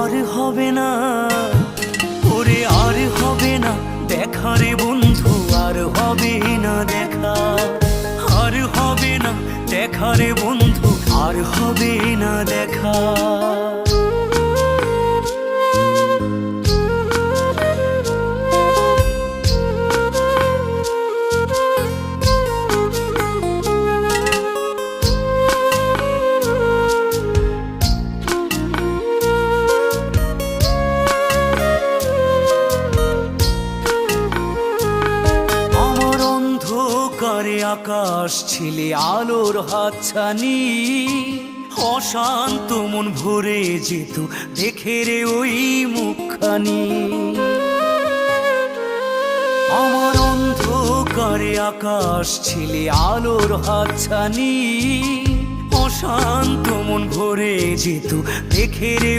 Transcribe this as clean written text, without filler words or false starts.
আর হবে না, ওরে আর হবে না দেখা রে বন্ধু, আর হবে না দেখা, আর হবে না দেখা রে বন্ধু, আর হবে না দেখা। অন্ধকারে আকাশ ছিলে আলোর হাতছানি, অশান্ত মন ভরে যেত দেখে রে ওই মুখখানি। আমার অন্ধকারে আকাশ ছিলে আলোর হাতছানি, অশান্ত মন ভরে যেত দেখে রে